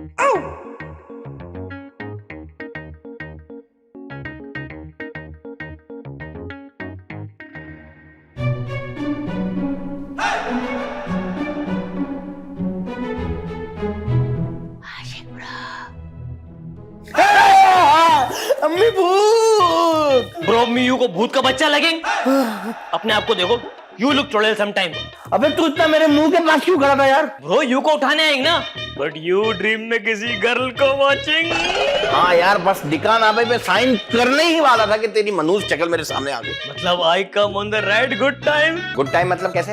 अम्मी भूत। Bro you को भूत का बच्चा लगेंगे। अपने आप को देखो, यू लुक ट्रोल समटाइम। अबे तू इतना मेरे मुंह के पास क्यों खड़ा था यार? ब्रो यू को उठाने आएंगे ना, बट यू ड्रीम में किसी गर्ल को वॉचिंग। हाँ यार, बस निकाह नामे पे साइन करने ही वाला था कि तेरी मनूस शक्ल मेरे सामने आ गई। मतलब I come on the right good time. Good time मतलब कैसे?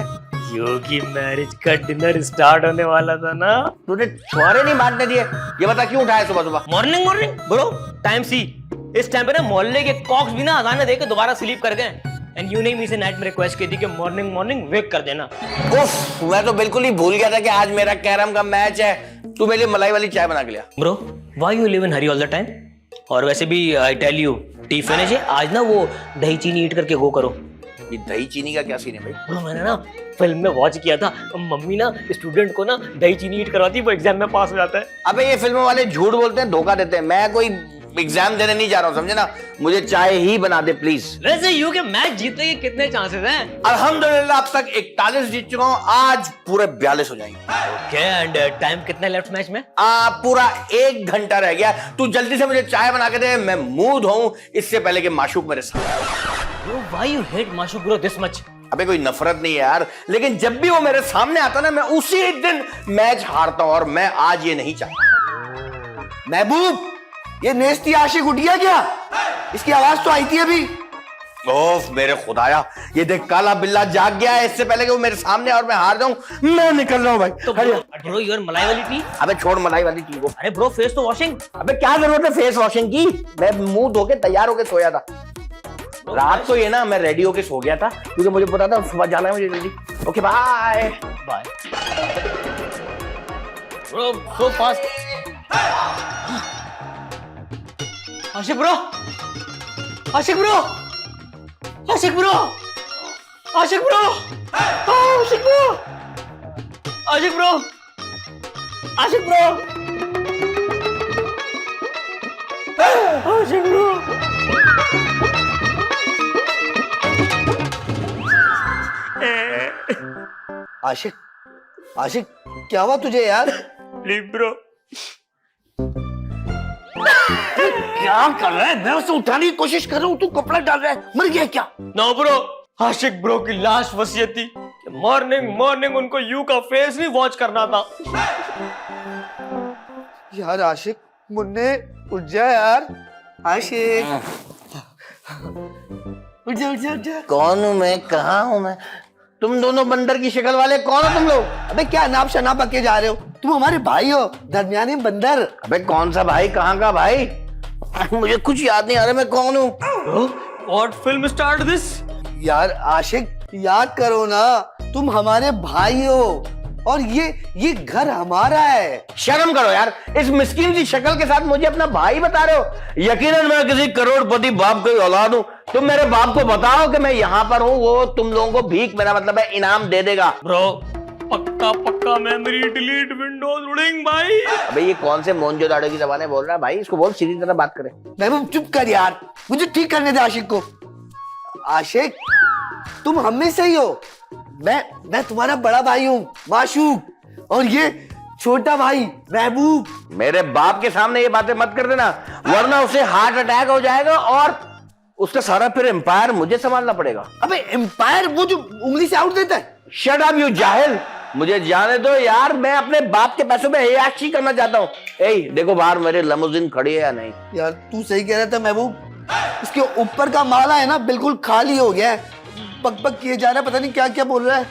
यू की मैरिज का डिनर स्टार्ट होने वाला था ना। तूने छोरे नहीं बांटने दिए। ये बता क्यों उठाया सुबह सुबह? मॉर्निंग मॉर्निंग ब्रो, टाइम सी। इस टाइम पे ना मोहल्ले के कॉक्स भी ना अजान दे के दोबारा स्लीप कर गए। एंड यू ने मी से नाइट में रिक्वेस्ट की थी कि मॉर्निंग मॉर्निंग वेक कर देना। उफ, मैं तो बिल्कुल ही भूल गया था कि आज मेरा कैरम का मैच है। तू मेरे लिए मलाई वाली चाय बना के लिया। Bro why you live in hurry all the time? और वैसे भी I tell you, tea finish है आज ना, वो दही चीनी ईट करके गो करो। ये दही चीनी का क्या सीन है भाई? ब्रो मैंने ना फिल्म में वॉच किया था, मम्मी ना स्टूडेंट को ना दही चीनी ईट करवाती है, वो एग्जाम में पास हो जाता है। अबे ये फिल्मों वाले झूठ बोलते हैं, धोखा देते हैं। मैं कोई एग्जाम देने नहीं जा रहा हूँ, समझे ना? मुझे चाय ही बना दे प्लीज। वैसे यू के मैच जीतने के कितने चांसेस हैं? अल्हम्दुलिल्लाह अब तक 41 जीत चुका हूँ, आज पूरे 42 हो जाएंगे। ओके, एंड टाइम कितना लेफ्ट मैच में? पूरा 1 घंटा रह गया। तू जल्दी से मुझे चाय बना के दे, मैं मुंह धोऊं इससे पहले कि माशूक मेरे साथ। ब्रो व्हाई यू हेट माशूक ब्रो दिस मच? अबे कोई नफरत नहीं है यार, लेकिन जब भी वो मेरे सामने आता ना, मैं उसी दिन मैच हारता हूं, और मैं आज ये नहीं चाहता। महबूब, ये नेस्ती आशिक उठ गया क्या? इसकी आवाज तो आई थी अभी। ओफ मेरे खुदाया, ये देख काला बिल्ला जाग गया है इससे पहले कि वो मेरे सामने और मैं हार जाऊं। मैं निकल रहा हूं भाई। तो ब्रो योर मलाई वाली टी। अबे छोड़ मलाई वाली टी को। अरे ब्रो फेस तो वॉशिंग। अबे क्या जरूरत है फेस वॉशिंग की? मैं मुंह धो के तैयार होके सोया था। रात को ये ना मैं रेडी होके सो गया था, क्योंकि मुझे पता था सुबह जाना है मुझे जल्दी। Okay bye bye. Bro so fast. आशिक ब्रो, आशिक ब्रो, आशिक ब्रो, आशिक ब्रो, आशिक ब्रो, आशिक ब्रो, आशिक ब्रो, आशिक ब्रो। आशिक, आशिक क्या हुआ तुझे यार? Please bro. क्या कर रहा है? मैं उसे उठाने की कोशिश कर रहा हूँ, तू कपड़ा डाल रहा है। मर गया क्या? नो ब्रो, आशिक ब्रो की लास्ट वसीयत थी कि मॉर्निंग मॉर्निंग उनको यू का फेस भी वॉच करना था। यार आशिक, मुन्ने उठ जा यार। आशिक उठ जा, उठ जा, उठ जा। कौन हूं मैं? कहाँ हूं मैं? तुम दोनों बंदर की शक्ल वाले कौन हो तुम लोग? अबे क्या नाप शनाप के जा रहे हो? तुम हमारे भाई हो, दरमियानी बंदर। अबे कौन सा भाई? कहाँ का भाई? मुझे कुछ याद नहीं आ रहा मैं कौन हूँ। What film start this? यार आशिक याद करो ना, तुम हमारे भाई हो और ये घर हमारा है। शर्म करो यार, इस मिस्किन सी शक्ल के साथ मुझे अपना भाई बता रहे हो? यकीनन मैं किसी करोड़पति बाप की औलाद हूँ। तुम मेरे बाप को बताओ कि मैं यहाँ पर हूँ, वो तुम लोगों को भीख, मेरा मतलब है इनाम दे देगा। ब्रो पक्का पक्का मेमोरी डिलीट विंडोज लोडिंग भाई। अबे ये कौन से मोनजोदाड़ो की जबान बोल रहा है भाई? इसको बोल सीधी तरह बात करे। महबूब चुप कर यार, मुझे ठीक करने दे आशिक को। आशिक तुम हम में से ही हो। मैं तुम्हारा बड़ा भाई हूँ माशूक, और ये छोटा भाई महबूब। मेरे बाप के सामने ये बातें मत कर देना, वरना उसे हार्ट अटैक हो जाएगा और उसका सारा फिर एम्पायर मुझे संभालना पड़ेगा। अबे एम्पायर वो जो उंगली से आउट देता है? शट अप यू जाहिल, मुझे जाने दो यार, मैं अपने बाप के पैसों में अय्याशी करना चाहता हूँ। ए देखो बाहर मेरे लिमोजिन खड़ी है या नहीं? यार तू सही कह रहा था महबूब, इसके ऊपर का माला है ना बिल्कुल खाली हो गया है, पक पक किए जा रहा है, पता नहीं क्या क्या बोल रहा है।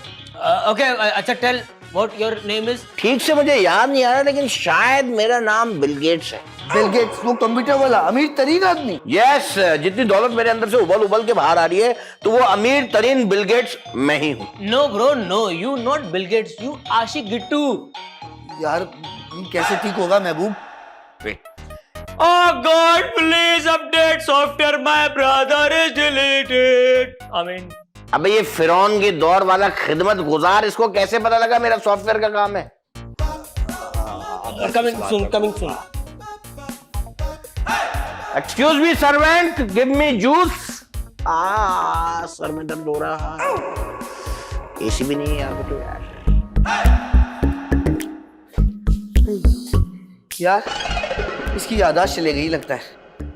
ओके अच्छा tell what your name is? ठीक से मुझे याद नहीं आ रहा, लेकिन शायद मेरा नाम बिल गेट्स है। बिल गेट्स, वो कंप्यूटर वाला अमीर तरीन आदमी? यस, जितनी दौलत मेरे अंदर से उबल उबल के बाहर आ रही है, तो वो अमीर तरीन बिल गेट्स मैं ही हूँ। No bro no, you not Bill Gates, you आशिक गिट्टू। यार ये कैसे ठीक होगा महबूब? Oh God, please update software. My brother is deleted. I mean, अबे ये फिरौन के दौर वाला खिदमत गुजार, इसको कैसे पता लगा मेरा सॉफ्टवेयर का काम है? Coming soon. Excuse me servant, give me juice. Sir में दर्द हो रहा है, एसी भी नहीं है यहाँ पे तो यार। यार इसकी याददाश्त चले गई लगता है।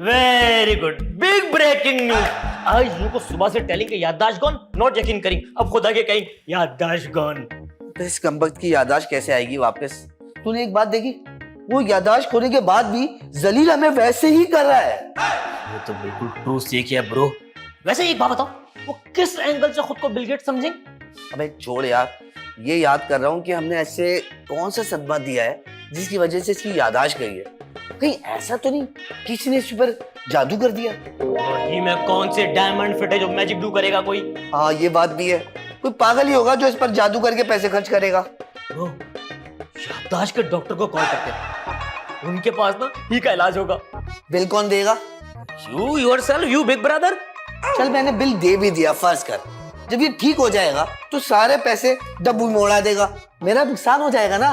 Very good, big breaking news. आज यू को सुबह से टेलिंग के याददाश्त गॉन, नॉट यकीन करिंग, अब खुदा के कहीं याददाश्त गॉन। तो इस कमबख्त की याददाश्त कैसे आएगी वापस? तूने एक बात देखी, वो याददाश्त खोने के बाद भी जलील हमें वैसे ही कर रहा है। ये तो बिल्कुल ट्रू सीख है ब्रो। वैसे एक बात बताओ, वो किस एंगल से खुद को बिल गेट्स समझें? अबे छोड़ यार, ये याद कर रहा हूँ कि हमने ऐसे कौन सा सदमा दिया है जिसकी वजह से इसकी याददाश्त गई है। कहीं ऐसा तो नहीं किसी ने इस पर जादू कर दिया? वही में कौन से डायमंड फिट है जो मैजिक डू करेगा कोई? हाँ ये बात भी है, कोई पागल ही होगा जो इस पर जादू करके पैसे खर्च करेगा। ब्रो, याददाश्त के डॉक्टर को कॉल करते हैं, उनके पास ना ही का इलाज होगा। बिल कौन देगा? You yourself, you big brother. चल मैंने बिल दे भी दिया, फर्ज कर जब ये ठीक हो जाएगा तो सारे पैसे डब्बू में उड़ा देगा, मेरा नुकसान हो जाएगा ना।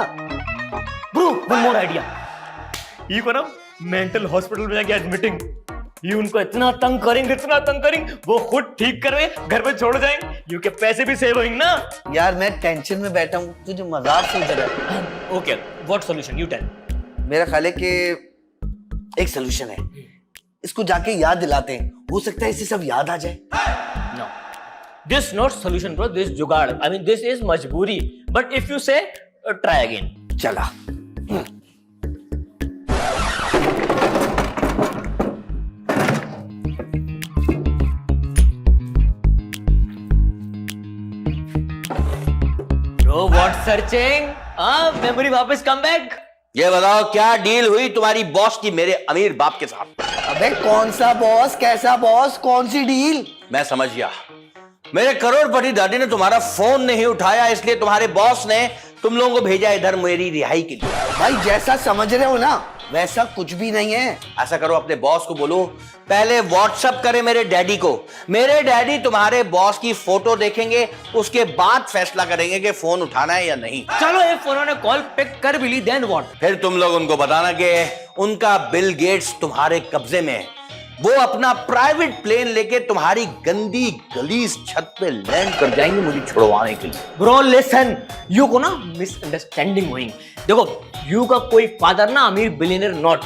Bro, one more idea. ये को ना मेंटल हॉस्पिटल में जाके एडमिटिंग, ये उनको इतना तंग करेंगे वो खुद ठीक करवे घर पे छोड़ जाएंगे, यू के पैसे भी सेव होंगे ना। यार मैं टेंशन में बैठा हूँ, तुझे मजाक सूझ रहा है। Okay, what solution, you tell. मेरा ख्याल है कि एक सलूशन है, इसको जाके याद दिलाते हैं, हो सकता है इससे सब याद आ जाए। No, this not solution, bro. This जुगाड़. I mean, this is मजबूरी. But if you say, try again. चला। Bro, what searching? मेमोरी वापस कम बैक। ये बताओ क्या डील हुई तुम्हारी बॉस की मेरे अमीर बाप के साथ? अबे कौन सा बॉस, कैसा बॉस, कौन सी डील? मैं समझ गया, मेरे करोड़पति दादी ने तुम्हारा फोन नहीं उठाया, इसलिए तुम्हारे बॉस ने तुम लोगों को भेजा इधर मेरी रिहाई के लिए। भाई जैसा समझ रहे हो ना वैसा कुछ भी नहीं है। ऐसा करो, अपने बॉस को बोलो पहले व्हाट्सएप करे मेरे डैडी को। मेरे डैडी तुम्हारे बॉस की फोटो देखेंगे, उसके बाद फैसला करेंगे कि फोन उठाना है या नहीं। चलो, एक फोन ने कॉल पिक कर भी ली, देन व्हाट? फिर तुम लोग उनको बताना कि उनका बिल गेट्स तुम्हारे कब्जे में है, वो अपना प्राइवेट प्लेन लेके तुम्हारी गंदी गलीज छत पे लैंड कर जाएंगे मुझे छुड़वाने के लिए। ब्रो लिसन, यू को ना मिसअंडरस्टैंडिंग हुई। देखो, यू का कोई फादर ना अमीर बिलियनर नॉट,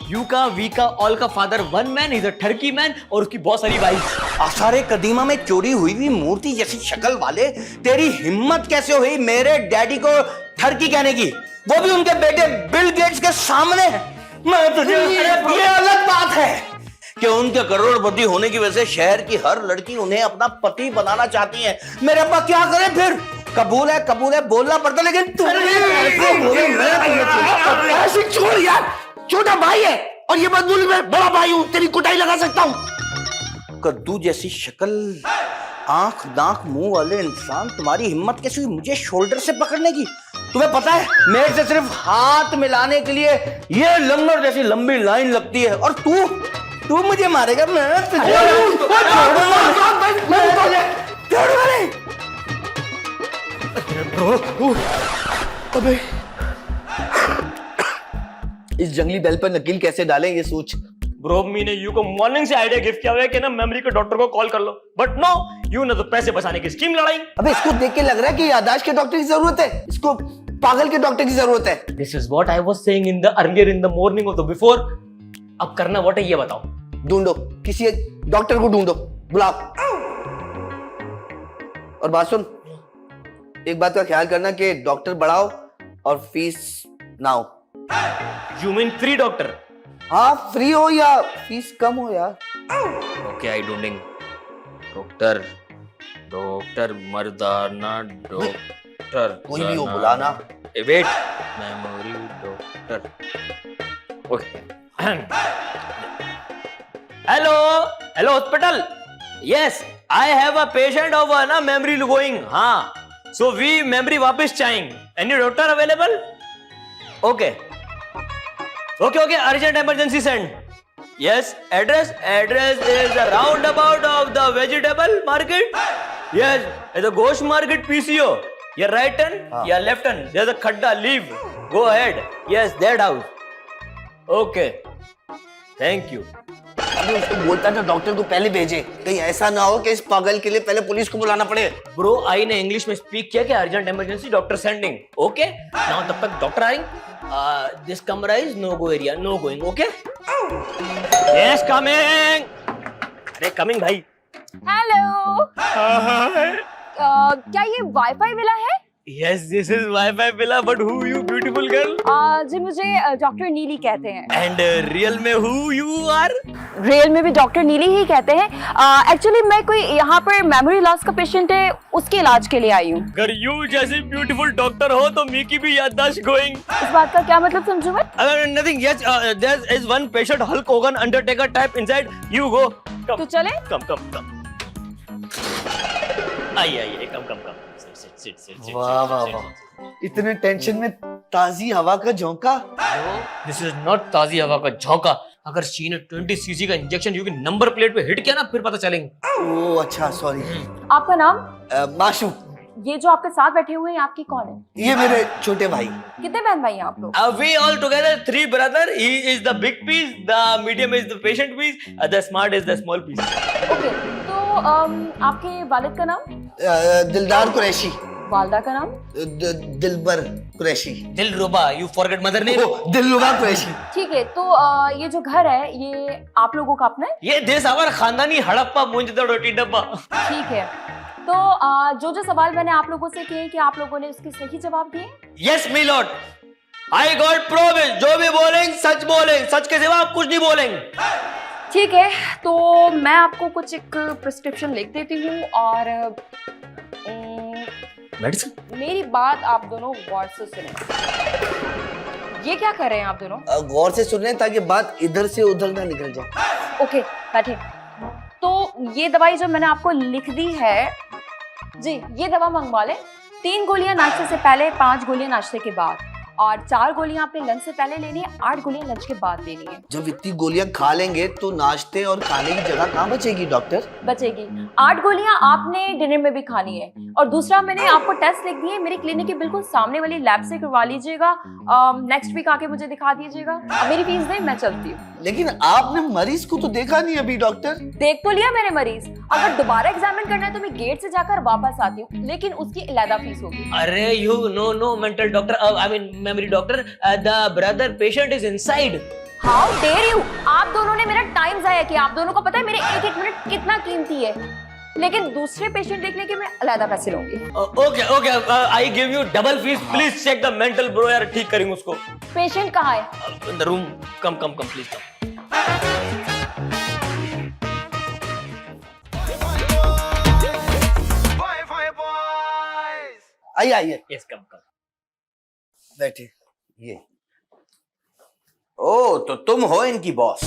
यू का वी का ऑल का father one man is a Turkey man और उसकी बहुत सारी वाइफ। आसारे कदीमा में चोरी हुई हुई मूर्ति जैसी शक्ल वाले, तेरी हिम्मत कैसे हुई मेरे डैडी को ठरकी कहने की, वो भी उनके बेटे बिल गेट्स के सामने? मैं तुझे ये अलग बात है कि उनके करोड़पति होने की वजह से शहर की हर लड़की उन्हें अपना पति बनाना चाहती है। मेरे अब्बा क्या करे फिर? कबूल है बोलना पड़ता, लेकिन तुम आशिक छोड़ यार, छोटा भाई है और ये मत बोल मैं बड़ा भाई हूँ, तेरी कुटाई लगा सकता हूँ। कद्दू जैसी शक्ल, आंख नाक मुंह वाले इंसान, तुम्हारी हिम्मत कैसे हुई मुझे शोल्डर से पकड़ने की? तुम्हें पता है मेरे से सिर्फ हाथ मिलाने के लिए ये लंगर जैसी लंबी लाइन लगती है, और तू मुझे मारेगा? मैं तुझे अबे इस जंगली बेल पर नकील कैसे डालें ये सोच। ब्रो, मैंने यू को मॉर्निंग से आइडिया गिफ्ट किया हुआ है कि ना मेमोरी के डॉक्टर को कॉल कर लो, बट नो, यू ने तो पैसे बचाने की स्कीम लड़ाई। अबे इसको देख के लग रहा है कि याददाश्त के डॉक्टर की जरूरत है, इसको पागल के डॉक्टर की जरूरत है। This is what I was saying in the earlier in the morning of the before. अब करना व्हाट है ये बताओ। ढूंढो, किसी डॉक्टर को ढूंढो, बुलाओ। और बात सुन, एक बात का ख्याल करना कि डॉक्टर बढ़ाओ और फीस ना हो। You mean free doctor? हाँ, फ्री हो या फीस कम हो यार। ओके, आई ढूंढेंगे डॉक्टर मर्दाना डॉक्टर, कोई भी हो बुलाना। Wait, memory doctor. Okay, hello hospital, yes I have a patient of ना मेमोरी गोइंग। हाँ, सो वी मेमोरी वापस चाहिए, any doctor available? Okay, urgent emergency send. Yes, address is a roundabout of the vegetable market. Yes, it's a ghost market PCO. Your right turn, your left turn. There's a khadda, leave. Go ahead. Yes, that house. Okay. Thank you. अभी उसको बोलता था doctor को पहले भेजे, कहीं ऐसा ना हो कि इस पागल के लिए पहले पुलिस को बुलाना पड़े। Bro, आई ने इंग्लिश में स्पीक किया कि urgent emergency doctor sending. Okay? Now तब तक डॉक्टर आएंगे. This camera is no go area, no going. Okay? Yes, coming. अरे coming भाई. हेलो क्या ये वाईफाई विला है? Yes, this is Wi-Fi villa, but who you beautiful girl? जी मुझे doctor नीली कहते हैं। And real में who you are? रियल में भी डॉक्टर नीली ही कहते हैं। एक्चुअली मैं कोई यहाँ पर मेमोरी लॉस का पेशेंट है, उसके इलाज के लिए आई हूँ। अगर you जैसी ब्यूटीफुल डॉक्टर हो तो मी की भी याददाश्त गोइंग। इस बात का क्या मतलब समझूं मैं? Nothing. Yes, there is one patient, Hulk Hogan, Undertaker type inside. You go. Come. तो चले? Come. आइए, come. Sit. वाह। इतने टेंशन में ताजी हवा का झोंका। This is not ताजी हवा का झोंका। अगर शी ने 20 cc का इंजेक्शन यू की नंबर प्लेट पे हिट किया ना फिर पता चलेंगे। ओह अच्छा, सॉरी। आपका नाम? माशू। ये जो आपके साथ बैठे हुए हैं आपकी कौन है? ये मेरे छोटे भाई। कितने बहन भाई हैं आप लोग? We all together 3 brother. He is the big piece, the medium is the patient piece, the smart is the small piece. Okay, तो आपके वालिद का नाम? दिलदार कुरैशी। वालदा का नाम? दिलबर कुरैशी। दिलरुबा, you forget mother name. दिलरुबा कुरैशी। ठीक है, तो ये जो घर है ये आप लोगों का अपना है? ये देश हमारा खानदानी हड़प्पा मुंजदा रोटी डब्बा। ठीक है, तो जो सवाल मैंने आप लोगों से किए कि आप लोगों ने उसके सही जवाब दिए? Yes, my lord. I got promise. जो भी बोलेंगे सच बोलेंगे, सच के सिवा आप कुछ नहीं बोलेंगे। ठीक है, तो मैं आपको कुछ एक प्रिस्क्रिप्शन लिख देती हूँ और मेडिसिन? मेरी बात आप दोनों गौर से सुने। ये क्या कर रहे हैं आप दोनों? गौर से सुन रहे हैं ताकि बात इधर से उधर ना निकल जाए। ओके, बैठे। तो ये दवाई जो मैंने आपको लिख दी है जी, ये दवा मंगवा लें। 3 गोलियां नाश्ते से पहले, 5 गोलियां नाश्ते के बाद और 4 गोलियां आपने लंच से पहले लेनी है, 8 गोलियां लंच के बाद लेनी है। जब इतनी गोलियां खा लेंगे तो नाश्ते और खाने की जगह कहाँ बचेगी डॉक्टर? बचेगी। 8 गोलियां आपने डिनर में भी खानी है और दूसरा मैंने आपको टेस्ट लिख दिए, मेरी क्लिनिक के बिल्कुल सामने वाली लैब से करवा लीजिएगा। नेक्स्ट वीक आके मुझे दिखा दीजिएगा। अब मेरी फीस दें, मैं चलती हूँ। लेकिन आपने मरीज को तो देखा नहीं अभी डॉक्टर। देख तो लिया मैंने मरीज, अगर दोबारा एग्जामिन करना है तो मैं गेट से जाकर वापस आती हूँ, लेकिन उसकी अलग फीस होगी। अरे you no mental doctor. I mean memory doctor. The brother patient is inside. How dare you! आप दोनों ने मेरा टाइम जाया किया। आप दोनों को पता है मेरे एक मिनट कितना कीमती है, लेकिन दूसरे पेशेंट देखने के मैं अलग पैसे लूंगी। Okay. I give you double fees. Please check the mental bro यार, ठीक करेंगे उसको। पेशेंट कहाँ है? In the room. Come please come. आइए Yes, come. बैठे। ये ओ तो तुम हो इनकी बॉस?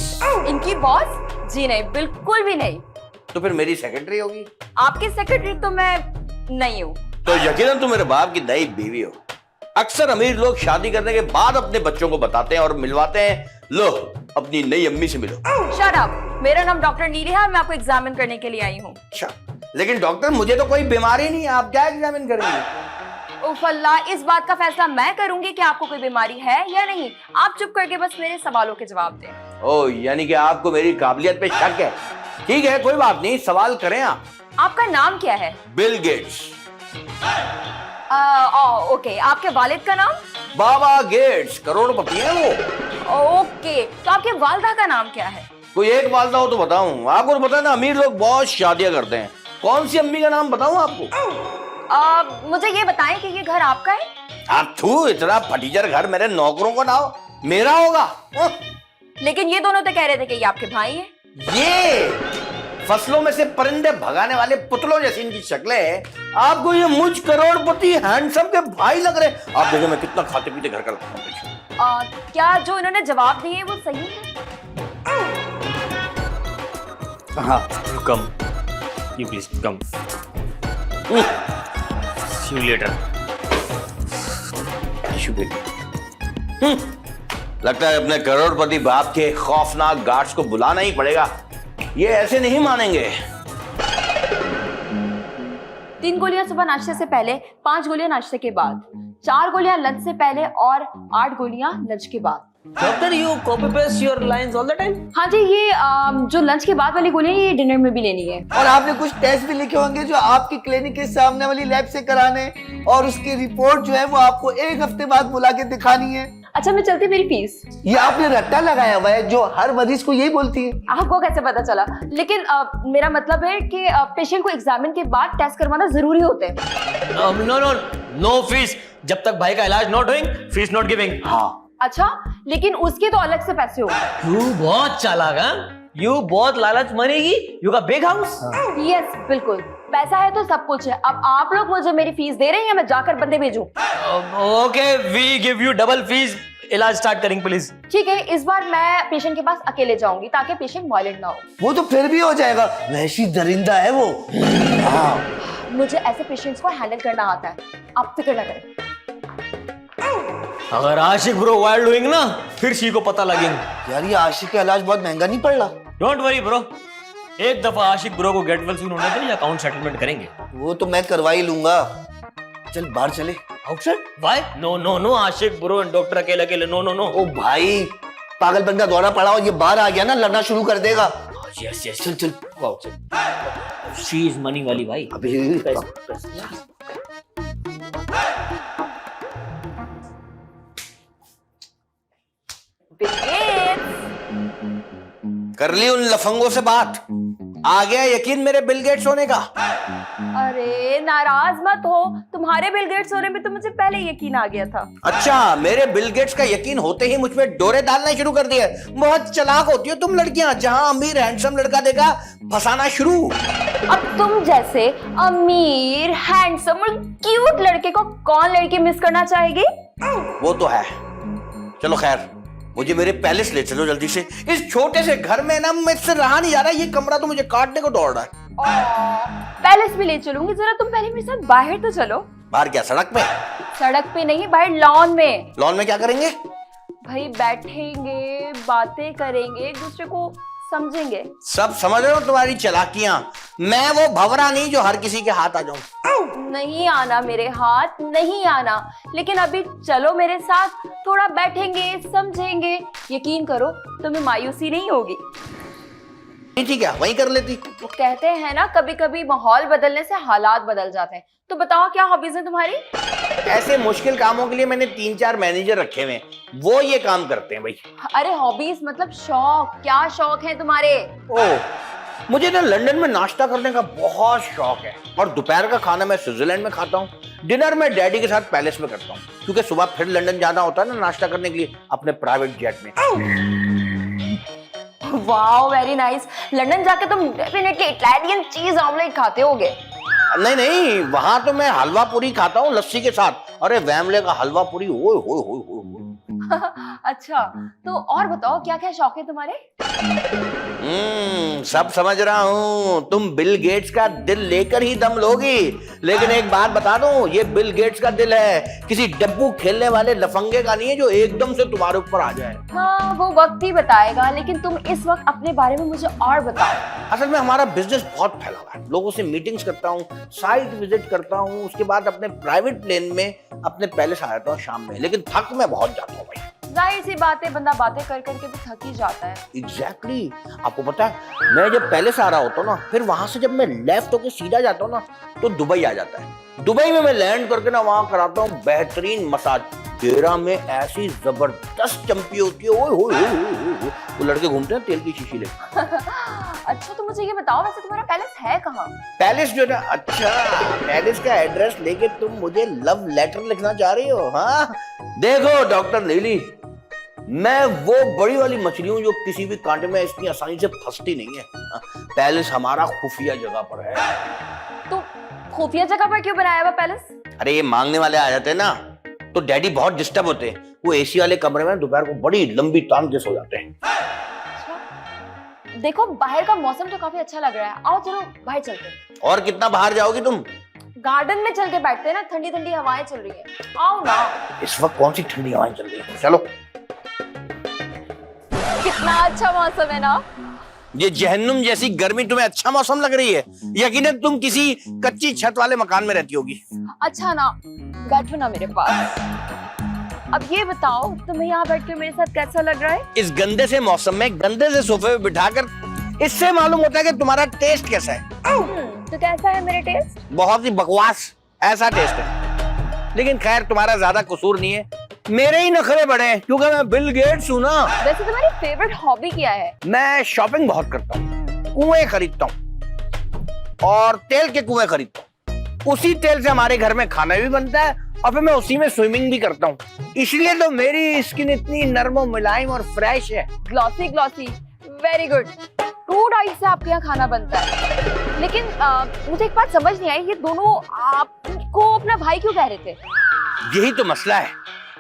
इनकी बॉस? जी नहीं, बिल्कुल भी नहीं। तो फिर मेरी सेक्रेटरी होगी? आपकी सेक्रेटरी तो मैं नहीं हूँ। तो यकीनन तुम मेरे बाप की नई बीवी हो। अक्सर अमीर लोग शादी करने के बाद अपने बच्चों को बताते हैं और मिलवाते हैं, लो अपनी नई अम्मी से मिलो। Shut up! मेरा नाम डॉक्टर नीली है, मैं आपको एग्जामिन करने के लिए आई हूँ। अच्छा, लेकिन डॉक्टर मुझे तो कोई बीमारी नहीं है, आप क्या एग्जामिन करेंगे? उफ अल्लाह, इस बात का फैसला मैं करूंगी कि आपको कोई बीमारी है या नहीं। आप चुप करके बस मेरे सवालों के जवाब दें। ओ, यानी कि आपको मेरी काबिलियत पे शक है। ठीक है, कोई बात नहीं, सवाल करें आप। आपका नाम क्या है? Bill Gates. ओके, आपके वालिद का नाम? बाबा गेट्स, करोड़पति हैं वो। ओके, तो आपके वालदा का नाम क्या है? कोई एक वालदा हो तो बताऊं? आपको तो पता है ना, अमीर लोग बहुत शादियां करते हैं। कौन सी अम्मी का नाम बताऊं आपको? मुझे ये बताएं कि ये घर आपका है? आप थू, इतना फटीचर घर मेरे नौकरों को ना हो, मेरा होगा। लेकिन ये दोनों तो कह रहे थे कि ये आपके भाई हैं। ये फसलों में से परिंदे भगाने वाले पुतलों जैसी इनकी शक्लें हैं, आपको ये मुझ करोड़पति हैंडसम के भाई लग रहे। आप देखो मैं कितना खाते पीते घर का लगता हूँ। क्या जो इन्होंने जवाब दिए वो सही है? हाँ, Come. You please come. See you later. लगता है अपने करोड़पति बाप के खौफनाक गार्ड्स को बुलाना ही पड़ेगा, ये ऐसे नहीं मानेंगे। 3 गोलियां सुबह नाश्ते से पहले, 5 गोलियां नाश्ते के बाद, 4 गोलियां लंच से पहले और 8 गोलियां लंच के बाद। Doctor you copy paste your lines all the time? हाँ जी, ये जो लंच के बाद वाली गोलियां ये डिनर में भी लेनी है। और आपने कुछ टेस्ट भी लिखे होंगे जो आपकी क्लिनिक के सामने वाली लैब से कराने, और उसकी रिपोर्ट जो है वो आपको 1 हफ्ते बाद बुला के दिखानी है। अच्छा मैं चलती, मेरी फीस। ये आपने रट्टा लगाया हुआ है जो हर मरीज को यही बोलती है। आपको कैसे पता चला? लेकिन मेरा मतलब है कि पेशेंट को एग्जामिन के बाद टेस्ट करवाना जरूरी होता है। No fees. जब तक भाई का इलाज not doing, fees not giving. हाँ, अच्छा, लेकिन उसके तो अलग से पैसे होंगे। यू बहुत चालाक है, यू बहुत लालच मरेगी। यू का बिग हाउस। यस बिल्कुल, पैसा है तो सब कुछ है। अब आप लोग मुझे मेरी फीस दे रहे हैं या मैं जाकर बंदे भेजूं? Okay, we give you double fees. इलाज स्टार्ट करेंगे प्लीज। ठीक है, इस बार मैं पेशेंट के पास अकेले जाऊंगी ताकि पेशेंट वायलेंट ना हो। वो तो फिर भी हो जाएगा, वहशी दरिंदा है वो। हाँ, मुझे ऐसे पेशेंट्स को हैंडल करना आता है, आप फिक्र ना करें। अगर आशिक ब्रो वाइल्ड डूइंग ना, फिर शी को पता लगेंगे। यार ये आशिक का इलाज बहुत महंगा नहीं पड़ रहा? डोंट वरी ब्रो, एक दफा आशिक ब्रो को गेट वेल सून होने दो, अकाउंट सेटलमेंट करेंगे। वो तो मैं करवा ही लूंगा। चल बाहर चले। Outside? Why? No no no, Ashiq bro and doctor अकेले अकेले, नो नो नो। ओ भाई, पागलपन का दौरा पड़ा और ये बाहर आ गया ना, लड़ना शुरू कर देगा। यस यस, चल चल आउटसाइड। शी इज मनी वाली भाई। अभी कर ली उन लफंगों से बात, आ गया यकीन मेरे बिल गेट्स होने का। अरे नाराज मत हो, तुम्हारे बिल गेट्स होने में तो मुझे पहले यकीन आ गया था। अच्छा, मेरे बिल गेट्स का यकीन होते ही मुझ पे डोरे डालना शुरू कर दिए। बहुत चालाक होती हो तुम लड़कियां, जहां अमीर हैंडसम लड़का देखा फंसाना शुरू। अब तुम जैसे अमीर हैंडसम और क्यूट लड़के को कौन लड़की मिस करना चाहेगी? वो तो है। चलो खैर, मुझे मेरे पैलेस ले चलो जल्दी से। इस छोटे से घर में ना मुझसे रहा नहीं जा रहा, ये कमरा तो मुझे काटने को दौड़ रहा है। पैलेस भी ले चलूंगी, जरा तुम पहले मेरे साथ बाहर तो चलो। बाहर क्या, सड़क पे? सड़क पे नहीं, बाहर लॉन में। लॉन में क्या करेंगे? भाई बैठेंगे, बातें करेंगे, एक दूसरे को समझेंगे। सब समझ रहे हो तुम्हारी चालाकियां। मैं वो भंवरा नहीं जो हर किसी के हाथ आ जाऊं। नहीं आना मेरे हाथ, नहीं आना। लेकिन अभी चलो मेरे साथ, थोड़ा बैठेंगे, समझेंगे। यकीन करो तुम्हें मायूसी नहीं होगी। ठीक है, वहीं कर लेती। वो कहते हैं ना, कभी कभी माहौल बदलने से हालात बदल जाते हैं। तो बताओ क्या हॉबीज है तुम्हारी? ऐसे मुश्किल कामों के लिए मैंने 3-4 मैनेजर रखे हुए, वो ये काम करते हैं भाई। अरे हॉबीज मतलब शौक, क्या शौक है तुम्हारे? ओह, मुझे ना लंदन में नाश्ता करने का बहुत शौक है, और दोपहर का खाना मैं स्विट्जरलैंड में खाता हूँ। डिनर में डैडी के साथ पैलेस में करता हूँ, क्योंकि सुबह फिर लंदन जाना होता है ना नाश्ता करने के लिए अपने प्राइवेट जेट में। Wow very nice. लंदन जाके तुम डेफिनेटली इटालियन चीज ऑमलेट खाते होगे। नहीं नहीं, वहां तो मैं हलवा पूरी खाता हूँ लस्सी के साथ। अरे वैमले का हलवा पूरी, ओए होए होए होए। अच्छा, तो और बताओ क्या क्या शौक है तुम्हारे? सब समझ रहा हूँ, तुम बिल गेट्स का दिल लेकर ही दम लोगी। लेकिन एक बात बता दूं, ये बिल गेट्स का दिल है, किसी डब्बू खेलने वाले लफंगे का नहीं है जो एकदम से तुम्हारे ऊपर आ जाए। हाँ, वो वक्त ही बताएगा। लेकिन तुम इस वक्त अपने बारे में मुझे और बताओ। असल में हमारा बिजनेस बहुत फैला हुआ है, लोगों से मीटिंग्स करता हूँ, साइट विजिट करता हूँ, उसके बाद अपने प्राइवेट प्लेन में अपने पैलेस आ जाता हूँ शाम में। लेकिन थक मैं बहुत जाता हूँ भाई। जाहिर सी बात है, बंदा बातें कर करके भी थक ही जाता है। एग्जैक्टली। आपको पता है, मैं जब पैलेस आ रहा होता हूँ ना, फिर वहां से जब मैं लेफ्ट होकर सीधा जाता हूँ ना, तो दुबई आ जाता है। दुबई में मैं लैंड करके ना वहां कराता हूँ बेहतरीन मसाज। तेरा में ऐसी जबरदस्त चंपी होती है, ओए होए होए होए। वो लड़के घूमते हैं तेल की शीशी लेकर। अच्छा, तो मुझे ये बताओ, वैसे तुम्हारा पैलेस है कहाँ? पैलेस जो ना, अच्छा पैलेस का एड्रेस लेके तुम मुझे लव लेटर लिखना चाह रही हो? हाँ देखो डॉक्टर नीली, मैं वो बड़ी वाली मछली हूँ जो किसी भी कांटे में इतनी आसानी से फंसती नहीं है। पैलेस हमारा खुफिया जगह पर है। तो खुफिया जगह पर क्यों बनाया हुआ पैलेस? अरे ये मांगने वाले आ जाते हैं ना, तो डैडी बहुत डिस्टर्ब होते हैं। वो एसी वाले कमरे में दोपहर को बड़ी लंबी तान के सो जाते हैं। अच्छा, देखो बाहर का मौसम तो काफी अच्छा लग रहा है, आओ चलो बाहर चलते हैं। और कितना बाहर जाओगी तुम? गार्डन में चल के बैठते हैं ना, ठंडी ठंडी हवाएं चल रही है, आओ ना। इस वक्त कौन सी ठंडी हवाएं चल रही है? चलो। कितना अच्छा मौसम है ना। ये जहन्नुम जैसी गर्मी तुम्हें अच्छा मौसम लग रही है? यकीनन तुम किसी कच्ची छत वाले मकान में रहती होगी। अच्छा ना, बैठो ना मेरे पास। अब ये बताओ तुम्हें यहाँ बैठ के मेरे साथ कैसा लग रहा है? इस गंदे से मौसम में गंदे से सोफे पे बिठाकर इससे मालूम होता है कि तुम्हारा टेस्ट कैसा है। तो कैसा है मेरा टेस्ट? बहुत ही बकवास ऐसा टेस्ट है। लेकिन खैर तुम्हारा ज्यादा कसूर नहीं है, मेरे ही नखरे बड़े हैं क्योंकि मैं बिल गेट्स हूं ना। वैसे तुम्हारी फेवरेट हॉबी क्या है? मैं शॉपिंग बहुत करता हूँ, कुएं खरीदता हूँ और तेल के कुएं खरीदता हूँ। उसी तेल से हमारे घर में खाना भी बनता है और फिर मैं उसी में स्विमिंग भी करता हूँ। इसलिए तो मेरी स्किन इतनी नरम मुलायम और फ्रेश है। Glossy glossy, very good. Crude oil से आपके यहाँ खाना बनता है। लेकिन मुझे एक बात समझ नहीं आई, ये दोनों आपको अपना भाई क्यों कह रहे थे? यही तो मसला है,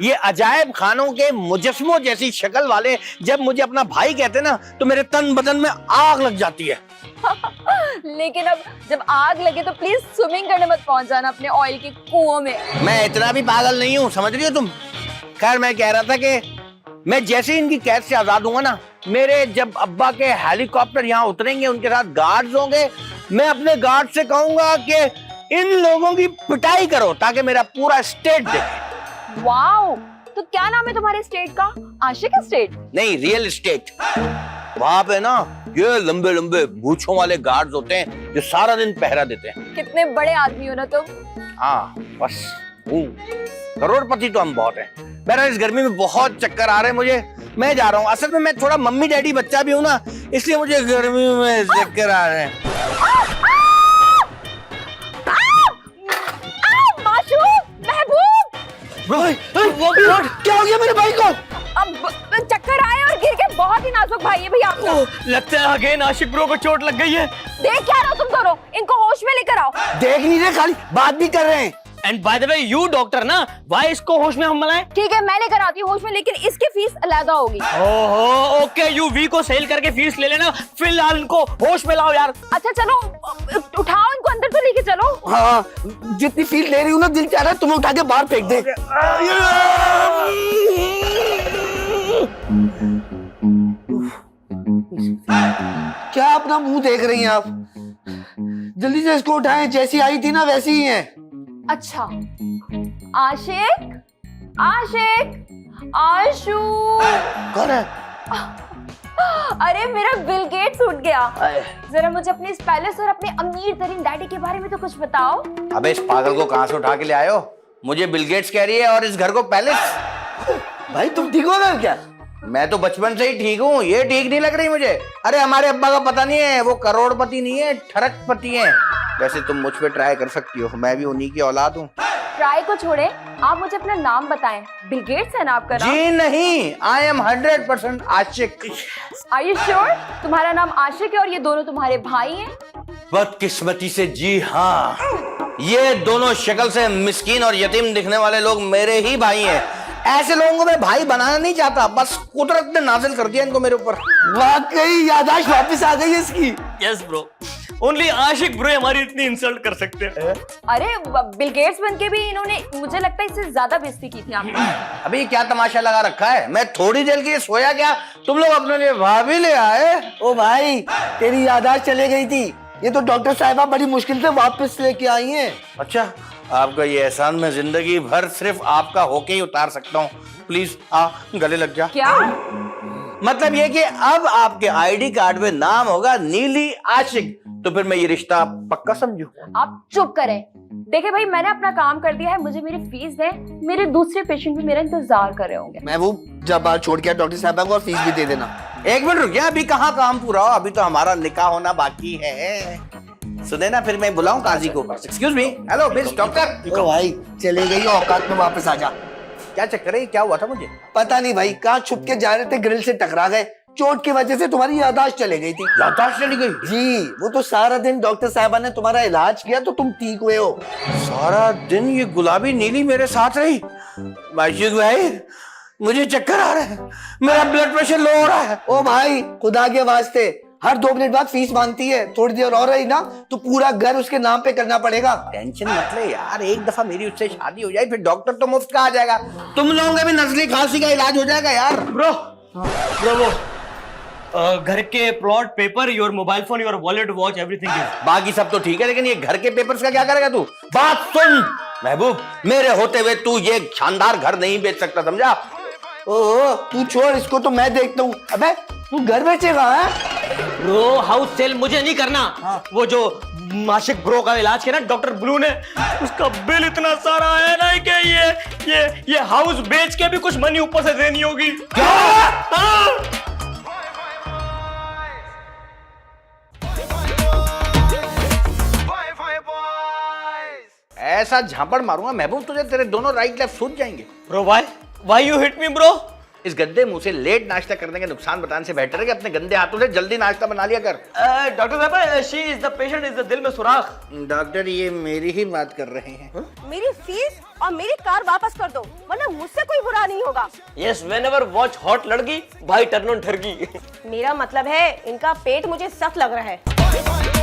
ये अजायब खानों के मुजस्मों जैसी शक्ल वाले जब मुझे अपना भाई कहते ना तो मेरे तन बदन में आग लग जाती है। लेकिन अब जब आग लगे तो प्लीज स्विमिंग करने मत पहुंच जाना अपने ऑयल के कुओं में। मैं इतना भी पागल नहीं हूँ, समझ रही हो तुम। खैर मैं कह रहा था कि मैं जैसे ही इनकी कैद से आजाद हूंगा ना, मेरे जब अब्बा के हेलीकॉप्टर यहाँ उतरेंगे, उनके साथ गार्ड्स होंगे, मैं अपने गार्ड से कहूंगा कि इन लोगों की पिटाई करो ताकि मेरा पूरा स्टेट देखे। वाओ, तो क्या नाम है तुम्हारे स्टेट का? आशिक स्टेट? नहीं, रियल स्टेट। वहां पे ना ये लंबे लंबे मूंछों वाले गार्ड्स होते हैं जो सारा दिन पहरा देते हैं। कितने बड़े आदमी हो ना तुम। हाँ बस हूँ, करोड़पति तो हम बहुत हैं। मेरा इस गर्मी में बहुत चक्कर आ रहे हैं मुझे, मैं जा रहा हूँ। असल में मैं थोड़ा मम्मी डैडी बच्चा भी हूँ ना, इसलिए मुझे गर्मी में चक्कर आ रहे हैं। क्या हो गया मेरे भाई को? अब चक्कर आए और गिर के, बहुत ही नाजुक भाई है भैया आपका। लगता है अगेन आशिक ब्रो को चोट लग गई है। देख क्या रहे हो तुम दोनों, इनको होश में लेकर आओ। देख नहीं रहे, खाली बात भी कर रहे हैं। And by the way you doctor ना, वाई इसको होश में हम मनाएं? ठीक है मैं लेकर आती हूँ होश में, लेकिन इसकी फीस अलग होगी। ओहो ओके, यू वी को सेल करके फीस ले लेना, फिलहाल इनको होश में लाओ यार। अच्छा चलो उठाओ इनको, अंदर तो लेके चलो। हाँ, जितनी फील ले रही हूँ ना, दिल चाह रहा है तुम्हें उठा के बाहर फेंक दे। क्या अपना मुंह देख रही हैं आप? जल्दी से इसको उठाएं, जैसी आई थी ना वैसी ही है। अच्छा आशिक, आशिक, आशु। कौन है? अरे मेरा बिल गेट्स उठ गया। जरा मुझे अपने इस पैलेस और अपने अमीर तरीन डैडी के बारे में तो कुछ बताओ। अबे इस पागल को कहाँ से उठा के ले आए हो? मुझे बिल गेट्स कह रही है और इस घर को पैलेस। भाई तुम ठीक हो गए क्या? मैं तो बचपन से ही ठीक हूँ, ये ठीक नहीं लग रही मुझे। अरे हमारे अब्बा का पता नहीं है, वो करोड़पति नहीं है, ठरकपति है। वैसे तुम मुझ पे ट्राई कर सकती हो, मैं भी उन्हीं की औलाद हूँ। ट्राई को छोड़े, आप मुझे अपना नाम बताएं। बिल गेट्स है ना आपका नाम? जी नहीं, I am 100% Ashiq. Are you sure? तुम्हारा नाम आशिक है और ये दोनों तुम्हारे भाई हैं? बदकिस्मती से जी हाँ, ये दोनों शक्ल से मिस्कीन और यतीम दिखने वाले लोग मेरे ही भाई हैं। ऐसे लोगों को मैं भाई बनाना नहीं चाहता, बस कुदरत ने नाजिल कर दिया इनको मेरे ऊपर। वाकई याददाश्त वापस आ गई इसकी। यस ब्रो, ओनली आशिक ब्रो हमारी इतनी इंसल्ट कर सकते हैं। अरे बिल गेट्स बनके भी इन्होंने, मुझे लगता है इससे ज्यादा बेइज्जती की थी आपने। अभी क्या तमाशा लगा रखा है? मैं थोड़ी देर के लिए सोया क्या, तुम लोग अपने लिए भाभी ले आए। ओ भाई, तेरी याददाश्त चली गई थी, ये तो डॉक्टर साहिबा बड़ी मुश्किल से वापस लेके आई हैं। अच्छा, आपका ये एहसान मैं जिंदगी भर सिर्फ आपका होके ही उतार सकता हूँ। प्लीज आ, गले लग जा। क्या मतलब ये कि अब आपके आईडी कार्ड में नाम होगा नीली आशिक, तो फिर मैं ये रिश्ता पक्का समझूं? आप चुप करें। देखिए भाई, मैंने अपना काम कर दिया है, मुझे मेरी फीस दें। मेरे दूसरे पेशेंट भी मेरा इंतजार कर रहे होंगे। महबूब, जब बात छोड़ के डॉक्टर साहबा को और फीस भी दे देना। एक मिनट रुकिए, अभी कहाँ काम पूरा हो, अभी तो हमारा निकाह होना बाकी है। सुने ना, फिर मैं बुलाऊं काजी को। Excuse me, hello miss doctor. ओ भाई, चले गई औकात में, वापस आ जा। क्या चक्कर है, क्या हुआ था मुझे? पता नहीं भाई, कहाँ छुप के जा रहे थे, ग्रिल से टकरा गए। चोट की वजह से तुम्हारी याददाश्त चली गई थी। याददाश्त चली गई? जी, वो तो सारा दिन डॉक्टर साहबा ने तुम्हारा इलाज किया तो तुम ठीक हुए हो। सारा दिन ये गुलाबी नीली मेरे साथ रही। माशिक भाई, मुझे चक्कर आ रहा है, मेरा ब्लड प्रेशर लो हो रहा है। ओ भाई, खुदा के वास्ते, हर 2 मिनट बाद फीस मांगती है। थोड़ी देर और रही ना तो पूरा घर उसके नाम पे करना पड़ेगा। टेंशन मत ले यार, एक दफा मेरी उससे शादी हो जाए फिर डॉक्टर तो मुफ्त का आ जाएगा। तुम लोगों का भी नजली खांसी का इलाज हो जाएगा यार। ब्रो घर के plot paper, your mobile phone, your wallet, watch, everything is. बाकी सब तो ठीक है, लेकिन ये घर के पेपर्स का क्या करेगा तू? बात सुन महबूब, मेरे होते हुए तू ये शानदार घर नहीं बेच सकता, समझा? ओह तू छोड़ इसको, तो मैं देखता हूँ। अबे तू घर बेचेगा? ब्रो हाउस सेल मुझे नहीं करना। वो जो माशिक ब्रो का इलाज किया ना डॉक्टर ब्लू ने, उसका बिल इतना सारा है ना कि ये हाउस बेच के भी कुछ मनी ऊपर से देनी होगी। क्या? हाँ। ऐसा झापड़ मारूंगा महबूब तुझे, तेरे दोनों राइट लेफ्ट सूझ जाएंगे। Bro why you hit me bro? इस गंदे मुंह से लेट नाश्ता करने के नुकसान बताने से बेहतर है कि अपने गंदे हाथों से जल्दी नाश्ता बना लिया कर। डॉक्टर साहब, she is the patient, is the दिल में सुराख। डॉक्टर ये मेरी ही बात कर रहे हैं। मेरी फीस और मेरी कार वापस कर दो, वरना मुझसे कोई बुरा नहीं होगा। यस, व्हेनेवर वॉच हॉट लड़की, भाई टर्न ऑन ठरकी। मेरा मतलब है इनका पेट मुझे सख्त लग रहा है।